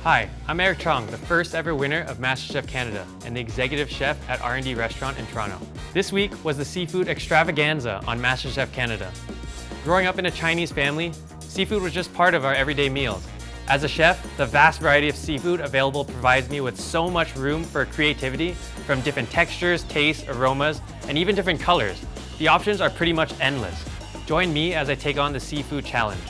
Hi, I'm Eric Chong, the first ever winner of MasterChef Canada and the executive chef at R&D Restaurant in Toronto. This week was the seafood extravaganza on MasterChef Canada. Growing up in a Chinese family, seafood was just part of our everyday meals. As a chef, the vast variety of seafood available provides me with so much room for creativity from different textures, tastes, aromas, and even different colors. The options are pretty much endless. Join me as I take on the seafood challenge.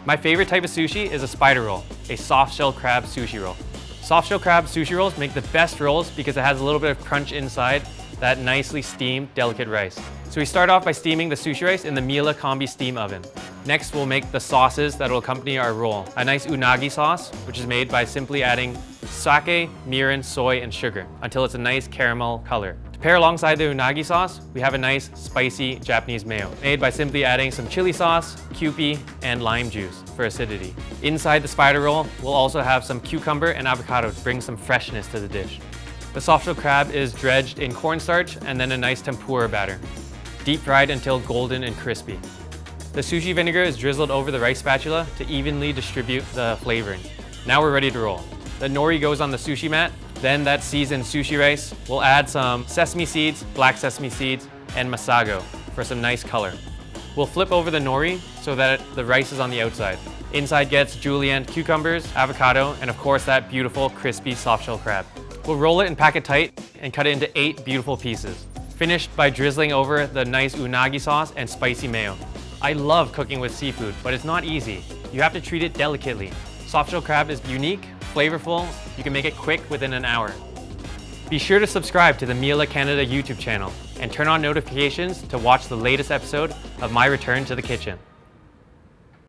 My favorite type of sushi is a spider roll, a soft-shell crab sushi roll. Soft-shell crab sushi rolls make the best rolls because it has a little bit of crunch inside that nicely steamed, delicate rice. So we start off by steaming the sushi rice in the Miele Combi steam oven. Next, we'll make the sauces that will accompany our roll. A nice unagi sauce, which is made by simply adding sake, mirin, soy, and sugar until it's a nice caramel color. To pair alongside the unagi sauce, we have a nice spicy Japanese mayo, made by simply adding some chili sauce, Kewpie, and lime juice for acidity. Inside the spider roll, we'll also have some cucumber and avocado to bring some freshness to the dish. The soft-shell crab is dredged in cornstarch and then a nice tempura batter, deep fried until golden and crispy. The sushi vinegar is drizzled over the rice spatula to evenly distribute the flavoring. Now we're ready to roll. The nori goes on the sushi mat, then that seasoned sushi rice. We'll add some sesame seeds, black sesame seeds, and masago for some nice color. We'll flip over the nori so that the rice is on the outside. Inside gets julienne cucumbers, avocado, and of course that beautiful crispy soft-shell crab. We'll roll it and pack it tight and cut it into 8 beautiful pieces, finished by drizzling over the nice unagi sauce and spicy mayo. I love cooking with seafood, but it's not easy. You have to treat it delicately. Soft-shell crab is unique, flavorful. You can make it quick within an hour. Be sure to subscribe to the Miele Canada YouTube channel and turn on notifications to watch the latest episode of my return to the kitchen.